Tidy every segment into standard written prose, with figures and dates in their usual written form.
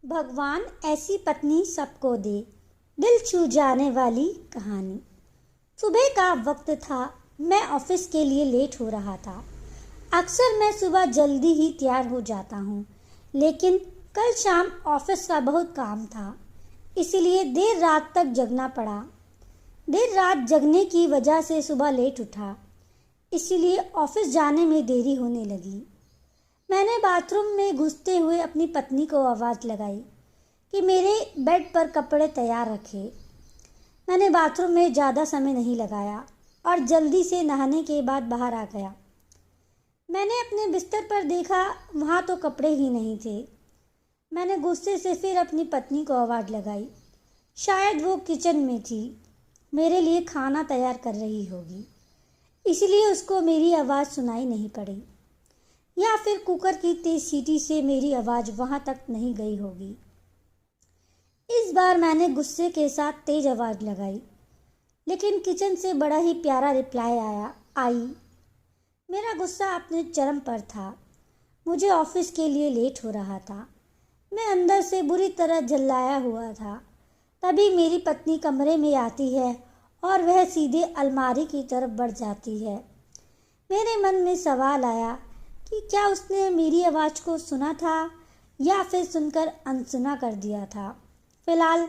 भगवान ऐसी पत्नी सबको दे। दिल छू जाने वाली कहानी। सुबह का वक्त था। मैं ऑफिस के लिए लेट हो रहा था। अक्सर मैं सुबह जल्दी ही तैयार हो जाता हूँ, लेकिन कल शाम ऑफिस का बहुत काम था, इसलिए देर रात तक जगना पड़ा। देर रात जगने की वजह से सुबह लेट उठा, इसलिए ऑफिस जाने में देरी होने लगी। मैंने बाथरूम में घुसते हुए अपनी पत्नी को आवाज़ लगाई कि मेरे बेड पर कपड़े तैयार रखे। मैंने बाथरूम में ज़्यादा समय नहीं लगाया और जल्दी से नहाने के बाद बाहर आ गया। मैंने अपने बिस्तर पर देखा, वहाँ तो कपड़े ही नहीं थे। मैंने गुस्से से फिर अपनी पत्नी को आवाज़ लगाई। शायद वो किचन में थी, मेरे लिए खाना तैयार कर रही होगी, इसलिए उसको मेरी आवाज़ सुनाई नहीं पड़ी, या फिर कुकर की तेज सीटी से मेरी आवाज़ वहाँ तक नहीं गई होगी। इस बार मैंने गुस्से के साथ तेज आवाज़ लगाई, लेकिन किचन से बड़ा ही प्यारा रिप्लाई आई। मेरा गुस्सा अपने चरम पर था। मुझे ऑफिस के लिए लेट हो रहा था। मैं अंदर से बुरी तरह जलाया हुआ था। तभी मेरी पत्नी कमरे में आती है और वह सीधे अलमारी की तरफ बढ़ जाती है। मेरे मन में सवाल आया कि क्या उसने मेरी आवाज़ को सुना था या फिर सुनकर अनसुना कर दिया था। फिलहाल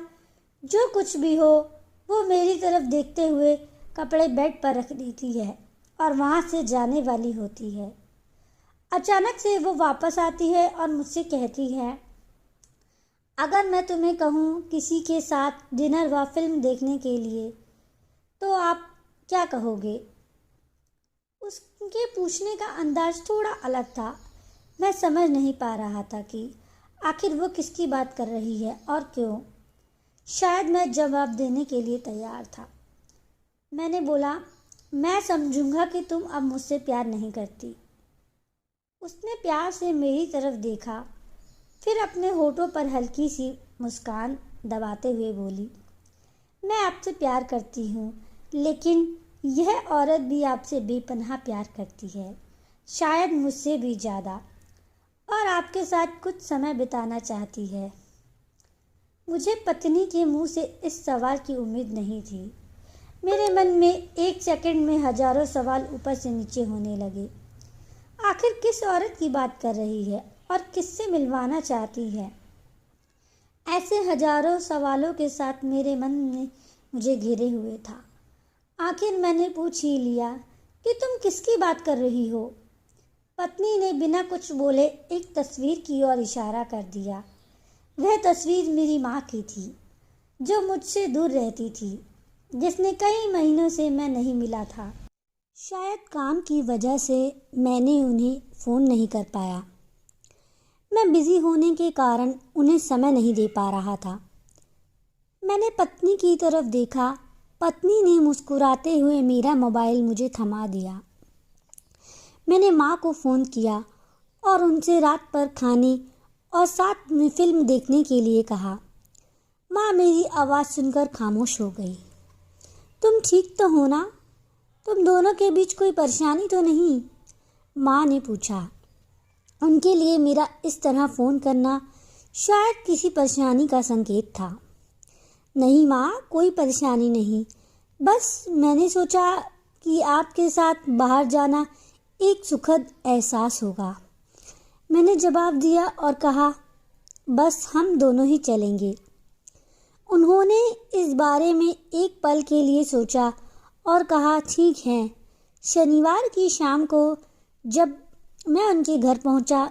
जो कुछ भी हो, वो मेरी तरफ देखते हुए कपड़े बेड पर रख देती है और वहाँ से जाने वाली होती है। अचानक से वो वापस आती है और मुझसे कहती है, अगर मैं तुम्हें कहूँ किसी के साथ डिनर व फिल्म देखने के लिए, तो आप क्या कहोगे? उसके पूछने का अंदाज थोड़ा अलग था। मैं समझ नहीं पा रहा था कि आखिर वो किसकी बात कर रही है और क्यों। शायद मैं जवाब देने के लिए तैयार था। मैंने बोला, मैं समझूंगा कि तुम अब मुझसे प्यार नहीं करती। उसने प्यार से मेरी तरफ देखा, फिर अपने होठों पर हल्की सी मुस्कान दबाते हुए बोली, मैं आपसे प्यार करती हूँ, लेकिन यह औरत भी आपसे बेपनाह प्यार करती है, शायद मुझसे भी ज़्यादा, और आपके साथ कुछ समय बिताना चाहती है। मुझे पत्नी के मुंह से इस सवाल की उम्मीद नहीं थी। मेरे मन में एक सेकंड में हजारों सवाल ऊपर से नीचे होने लगे। आखिर किस औरत की बात कर रही है और किससे मिलवाना चाहती है? ऐसे हजारों सवालों के साथ मेरे मन में मुझे घेरे हुए था। आखिर मैंने पूछ ही लिया कि तुम किसकी बात कर रही हो? पत्नी ने बिना कुछ बोले एक तस्वीर की ओर इशारा कर दिया। वह तस्वीर मेरी माँ की थी, जो मुझसे दूर रहती थी, जिसने कई महीनों से मैं नहीं मिला था। शायद काम की वजह से मैंने उन्हें फ़ोन नहीं कर पाया। मैं बिज़ी होने के कारण उन्हें समय नहीं दे पा रहा था। मैंने पत्नी की तरफ देखा। पत्नी ने मुस्कुराते हुए मेरा मोबाइल मुझे थमा दिया। मैंने माँ को फ़ोन किया और उनसे रात पर खाने और साथ में फिल्म देखने के लिए कहा। माँ मेरी आवाज़ सुनकर खामोश हो गई। तुम ठीक तो हो ना? तुम दोनों के बीच कोई परेशानी तो नहीं? माँ ने पूछा। उनके लिए मेरा इस तरह फ़ोन करना शायद किसी परेशानी का संकेत था। नहीं माँ, कोई परेशानी नहीं, बस मैंने सोचा कि आपके साथ बाहर जाना एक सुखद एहसास होगा। मैंने जवाब दिया और कहा, बस हम दोनों ही चलेंगे। उन्होंने इस बारे में एक पल के लिए सोचा और कहा, ठीक है। शनिवार की शाम को जब मैं उनके घर पहुंचा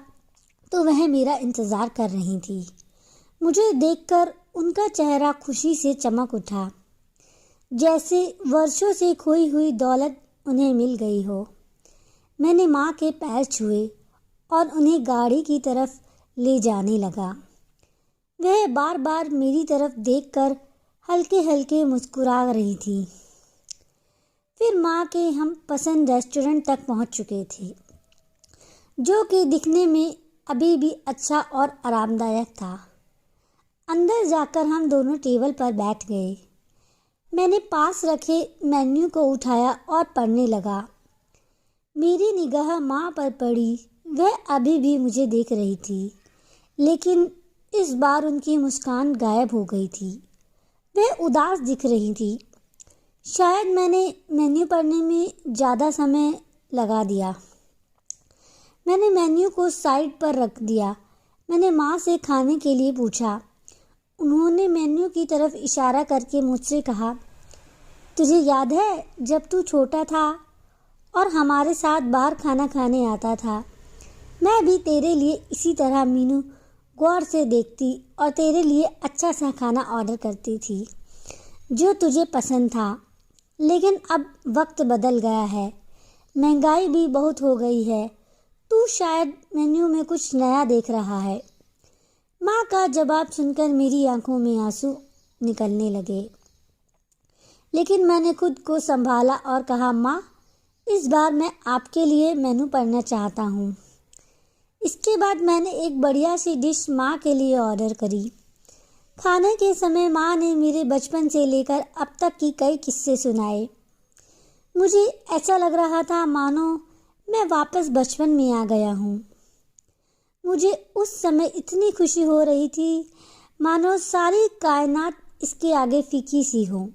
तो वह मेरा इंतज़ार कर रही थी। मुझे देखकर उनका चेहरा खुशी से चमक उठा, जैसे वर्षों से खोई हुई दौलत उन्हें मिल गई हो। मैंने माँ के पैर छुए और उन्हें गाड़ी की तरफ ले जाने लगा। वह बार बार मेरी तरफ देखकर हल्के हल्के मुस्कुरा रही थी। फिर माँ के हम पसंद रेस्टोरेंट तक पहुँच चुके थे, जो कि दिखने में अभी भी अच्छा और आरामदायक था। अंदर जाकर हम दोनों टेबल पर बैठ गए। मैंने पास रखे मेन्यू को उठाया और पढ़ने लगा। मेरी निगाह माँ पर पड़ी। वह अभी भी मुझे देख रही थी, लेकिन इस बार उनकी मुस्कान गायब हो गई थी। वह उदास दिख रही थी। शायद मैंने मेन्यू पढ़ने में ज़्यादा समय लगा दिया। मैंने मेन्यू को साइड पर रख दिया। मैंने माँ से खाने के लिए पूछा। उन्होंने मेन्यू की तरफ इशारा करके मुझसे कहा, तुझे याद है जब तू छोटा था और हमारे साथ बाहर खाना खाने आता था? मैं भी तेरे लिए इसी तरह मीनू गौर से देखती और तेरे लिए अच्छा सा खाना ऑर्डर करती थी जो तुझे पसंद था। लेकिन अब वक्त बदल गया है, महंगाई भी बहुत हो गई है। तू शायद मेन्यू में कुछ नया देख रहा है। माँ का जवाब सुनकर मेरी आंखों में आंसू निकलने लगे, लेकिन मैंने खुद को संभाला और कहा, माँ, इस बार मैं आपके लिए मेनू पढ़ना चाहता हूँ। इसके बाद मैंने एक बढ़िया सी डिश माँ के लिए ऑर्डर करी। खाने के समय माँ ने मेरे बचपन से लेकर अब तक की कई किस्से सुनाए। मुझे ऐसा लग रहा था मानो मैं वापस बचपन में आ गया हूँ। मुझे उस समय इतनी खुशी हो रही थी मानो सारी कायनात इसके आगे फीकी सी हो।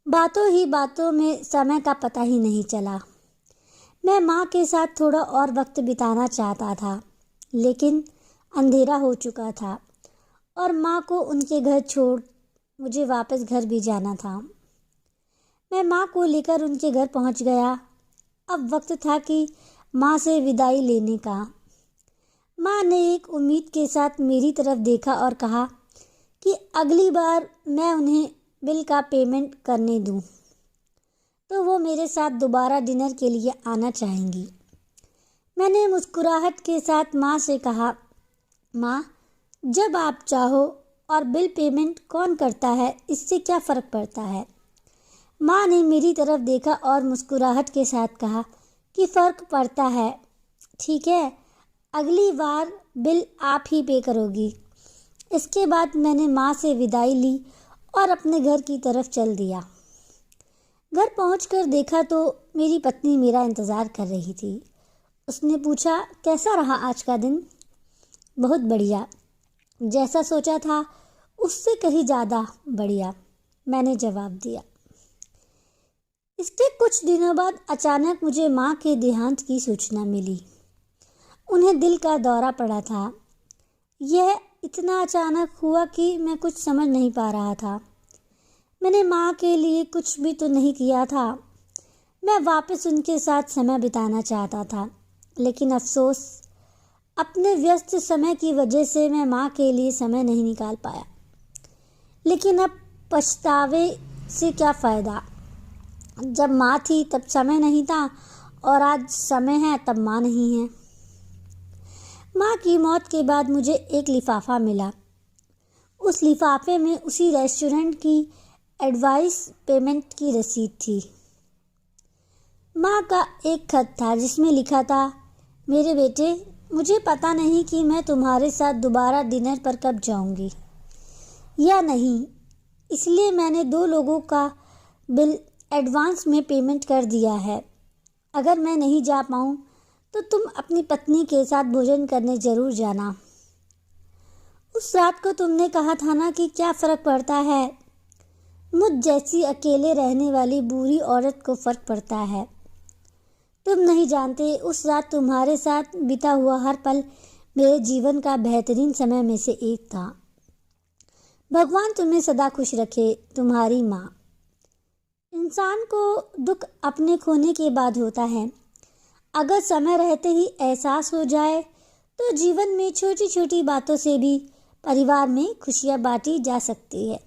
बातों ही बातों में समय का पता ही नहीं चला। मैं माँ के साथ थोड़ा और वक्त बिताना चाहता था, लेकिन अंधेरा हो चुका था और माँ को उनके घर छोड़ मुझे वापस घर भी जाना था। मैं माँ को लेकर उनके घर पहुँच गया। अब वक्त था कि माँ से विदाई लेने का। माँ ने एक उम्मीद के साथ मेरी तरफ देखा और कहा कि अगली बार मैं उन्हें बिल का पेमेंट करने दूं तो वो मेरे साथ दोबारा डिनर के लिए आना चाहेंगी। मैंने मुस्कुराहट के साथ माँ से कहा, माँ, जब आप चाहो, और बिल पेमेंट कौन करता है इससे क्या फ़र्क पड़ता है? माँ ने मेरी तरफ देखा और मुस्कुराहट के साथ कहा कि फ़र्क पड़ता है। ठीक है, अगली बार बिल आप ही पे करोगी। इसके बाद मैंने माँ से विदाई ली और अपने घर की तरफ चल दिया। घर पहुंचकर देखा तो मेरी पत्नी मेरा इंतज़ार कर रही थी। उसने पूछा, कैसा रहा आज का दिन? बहुत बढ़िया, जैसा सोचा था उससे कहीं ज़्यादा बढ़िया, मैंने जवाब दिया। इसके कुछ दिनों बाद अचानक मुझे माँ के देहांत की सूचना मिली। उन्हें दिल का दौरा पड़ा था। यह इतना अचानक हुआ कि मैं कुछ समझ नहीं पा रहा था। मैंने माँ के लिए कुछ भी तो नहीं किया था। मैं वापस उनके साथ समय बिताना चाहता था, लेकिन अफसोस अपने व्यस्त समय की वजह से मैं माँ के लिए समय नहीं निकाल पाया। लेकिन अब पछतावे से क्या फ़ायदा? जब माँ थी तब समय नहीं था और आज समय है तब माँ नहीं है। माँ की मौत के बाद मुझे एक लिफाफा मिला। उस लिफाफे में उसी रेस्टोरेंट की एडवाइस पेमेंट की रसीद थी। माँ का एक खत था जिसमें लिखा था, मेरे बेटे, मुझे पता नहीं कि मैं तुम्हारे साथ दोबारा डिनर पर कब जाऊंगी या नहीं, इसलिए मैंने 2 लोगों का बिल एडवांस में पेमेंट कर दिया है। अगर मैं नहीं जा पाऊँ तो तुम अपनी पत्नी के साथ भोजन करने ज़रूर जाना। उस रात को तुमने कहा था ना कि क्या फ़र्क पड़ता है। मुझ जैसी अकेले रहने वाली बूढ़ी औरत को फ़र्क पड़ता है। तुम नहीं जानते, उस रात तुम्हारे साथ बीता हुआ हर पल मेरे जीवन का बेहतरीन समय में से एक था। भगवान तुम्हें सदा खुश रखे, तुम्हारी माँ। इंसान को दुख अपने खोने के बाद होता है। अगर समय रहते ही एहसास हो जाए तो जीवन में छोटी छोटी बातों से भी परिवार में खुशियाँ बांटी जा सकती है।